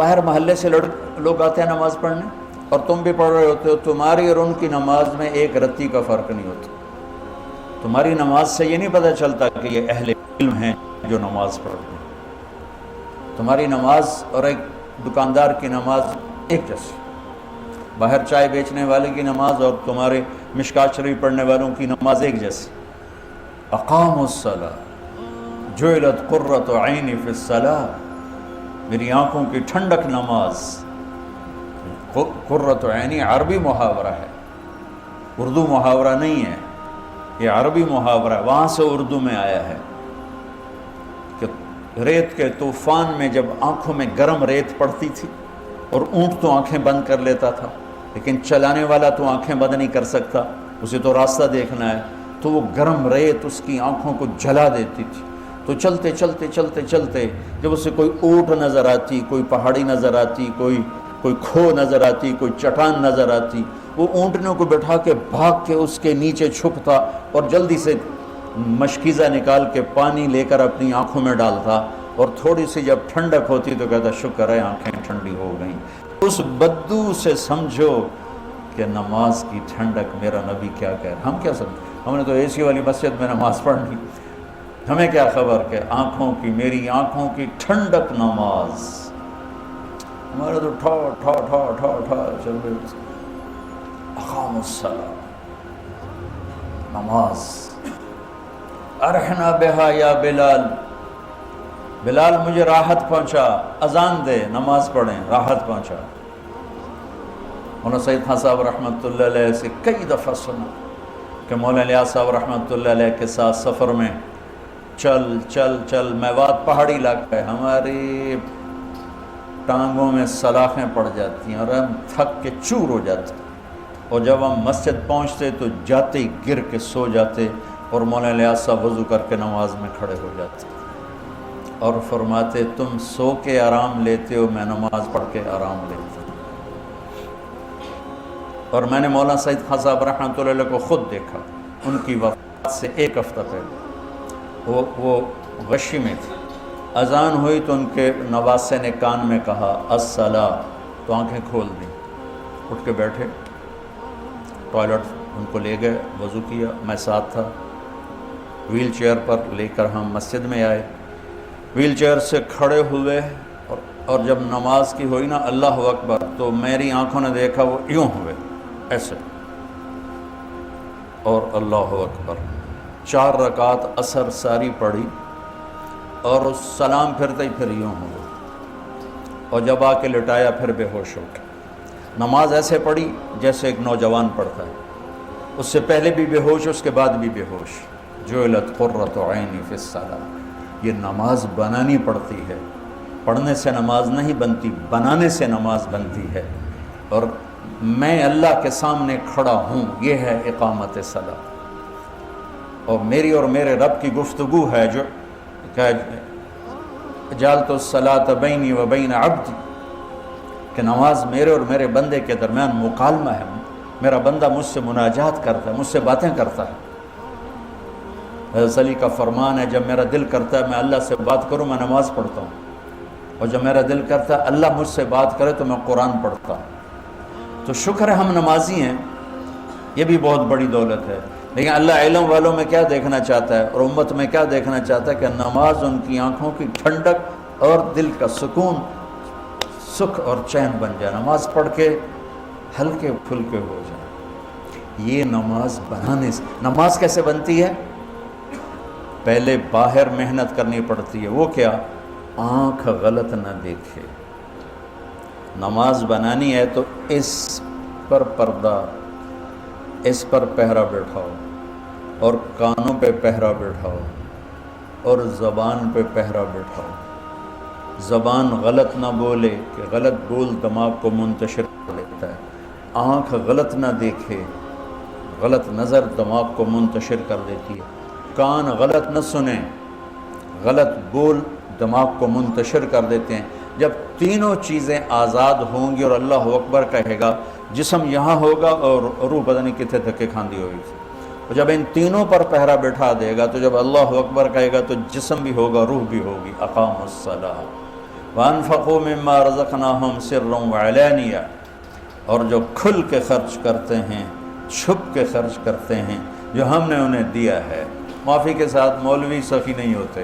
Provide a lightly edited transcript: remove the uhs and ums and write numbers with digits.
باہر محلے سے لوگ آتے ہیں نماز پڑھنے اور تم بھی پڑھ رہے ہوتے ہو، تمہاری اور ان کی نماز میں ایک رتی کا فرق نہیں ہوتا۔ تمہاری نماز سے یہ نہیں پتہ چلتا کہ یہ اہل علم ہیں جو نماز پڑھتے ہیں۔ تمہاری نماز اور ایک دکاندار کی نماز ایک جیسی، باہر چائے بیچنے والے کی نماز اور تمہارے مشکات شریف پڑھنے والوں کی نماز ایک جیسی۔ اقاموا الصلاۃ جعلت قرۃ عینی فی الصلاۃ، میری آنکھوں کی ٹھنڈک نماز۔ قرۃ عینی عربی محاورہ ہے، اردو محاورہ نہیں ہے، یہ عربی محاورہ ہے، وہاں سے اردو میں آیا ہے کہ ریت کے طوفان میں جب آنکھوں میں گرم ریت پڑتی تھی اور اونٹ تو آنکھیں بند کر لیتا تھا، لیکن چلانے والا تو آنکھیں بند نہیں کر سکتا، اسے تو راستہ دیکھنا ہے، تو وہ گرم ریت اس کی آنکھوں کو جلا دیتی تھی۔ تو چلتے چلتے چلتے چلتے جب اسے کوئی اونٹ نظر آتی، کوئی پہاڑی نظر آتی، کوئی کھو نظر آتی، کوئی چٹان نظر آتی، وہ اونٹنوں کو بٹھا کے بھاگ کے اس کے نیچے چھپتا اور جلدی سے مشکیزہ نکال کے پانی لے کر اپنی آنکھوں میں ڈالتا، اور تھوڑی سی جب ٹھنڈک ہوتی تو کہتا شکر ہے آنکھیں ٹھنڈی ہو گئیں۔ اس بدو سے سمجھو کہ نماز کی ٹھنڈک میرا نبی کیا کہہ رہا ہے۔ ہم کیا سمجھیں؟ ہم نے تو اے سی والی مسجد میں نماز پڑھنی، ہمیں کیا خبر کہ آنکھوں کی، میری آنکھوں کی ٹھنڈک نماز۔ ہمارے تو ٹھا ٹھا ٹھا ٹھا ٹھا چل رہے۔ اقام الصلاۃ، نماز۔ ارحنا بہا یا بلال، بلال مجھے راحت پہنچا، اذان دے، نماز پڑھیں، راحت پہنچا۔ مولانا سید خان صاحب رحمۃ اللہ علیہ سے کئی دفعہ سنا کہ مولانا الیاس صاحب رحمۃ اللہ علیہ کے ساتھ سفر میں چل چل چل، میوات پہاڑی علاقہ ہے، ہماری ٹانگوں میں سلاخیں پڑ جاتی ہیں اور ہم تھک کے چور ہو جاتے، اور جب ہم مسجد پہنچتے تو جاتے ہی گر کے سو جاتے، اور مولانا الیاس صاحب وضو کر کے نماز میں کھڑے ہو جاتے اور فرماتے تم سو کے آرام لیتے ہو، میں نماز پڑھ کے آرام لیتا ہوں۔ اور میں نے مولانا سید خان صاحب رحمۃ اللہ علیہ کو خود دیکھا، ان کی وفات سے ایک ہفتہ پہلے وہ غشی میں تھے، اذان ہوئی تو ان کے نواسے نے کان میں کہا الصلاۃ، تو آنکھیں کھول دیں، اٹھ کے بیٹھے، ٹوائلٹ ان کو لے گئے، وضو کیا، میں ساتھ تھا، ویل چیئر پر لے کر ہم مسجد میں آئے، ویل چیئر سے کھڑے ہوئے، اور جب نماز کی ہوئی نا اللہ اکبر، تو میری آنکھوں نے دیکھا وہ یوں ہوئے ایسے، اور اللہ اکبر، 4 رکعت عصر ساری پڑھی، اور سلام پھرتے ہی پھر یوں ہو گئے، اور جب آ کے لٹایا پھر بے ہوش ہو گئے۔ نماز ایسے پڑھی جیسے ایک نوجوان پڑھتا ہے، اس سے پہلے بھی بے ہوش، اس کے بعد بھی بے ہوش۔ جعلت قرۃ عینی فی الصلاۃ، یہ نماز بنانی پڑتی ہے، پڑھنے سے نماز نہیں بنتی، بنانے سے نماز بنتی ہے، اور میں اللہ کے سامنے کھڑا ہوں، یہ ہے اقامت صلاۃ۔ اور میری اور میرے رب کی گفتگو ہے جو کہ جعلت الصلاۃ بینی و بین عبدی، کہ نماز میرے اور میرے بندے کے درمیان مکالمہ ہے، میرا بندہ مجھ سے مناجات کرتا ہے، مجھ سے باتیں کرتا ہے۔ حضرت علی کا فرمان ہے جب میرا دل کرتا ہے میں اللہ سے بات کروں میں نماز پڑھتا ہوں، اور جب میرا دل کرتا ہے اللہ مجھ سے بات کرے تو میں قرآن پڑھتا ہوں۔ تو شکر ہے ہم نمازی ہیں، یہ بھی بہت بڑی دولت ہے، لیکن اللہ علم والوں میں کیا دیکھنا چاہتا ہے اور امت میں کیا دیکھنا چاہتا ہے کہ نماز ان کی آنکھوں کی ٹھنڈک اور دل کا سکون، سکھ اور چین بن جائے، نماز پڑھ کے ہلکے پھلکے ہو جائے۔ یہ نماز بنانے سے، نماز کیسے بنتی ہے؟ پہلے باہر محنت کرنی پڑتی ہے، وہ کیا؟ آنکھ غلط نہ دیکھے۔ نماز بنانی ہے تو اس پر پردہ، اس پر پہرا بٹھاؤ، اور کانوں پہ پہرا بٹھاؤ، اور زبان پہ پہرا بٹھاؤ۔ زبان غلط نہ بولے کہ غلط بول دماغ کو منتشر کر لیتا ہے، آنکھ غلط نہ دیکھے، غلط نظر دماغ کو منتشر کر دیتی ہے، کان غلط نہ سنیں، غلط بول دماغ کو منتشر کر دیتے ہیں۔ جب تینوں چیزیں آزاد ہوں گی اور اللہ اکبر کہے گا، جسم یہاں ہوگا اور روح پتہ نہیں کتنے دھکے کھاندی ہوگی، اور جب ان تینوں پر پہرا بٹھا دے گا تو جب اللہ اکبر کہے گا تو جسم بھی ہوگا، روح بھی ہوگی۔ اقام الصلاۃ، وَأَنفَقُوا مِمَّا رَزَقْنَاهُمْ سِرًّا وَعَلَانِيَةً، اور جو کھل کے خرچ کرتے ہیں، چھپ کے خرچ کرتے ہیں جو ہم نے انہیں دیا ہے۔ معافی کے ساتھ مولوی سخی نہیں ہوتے۔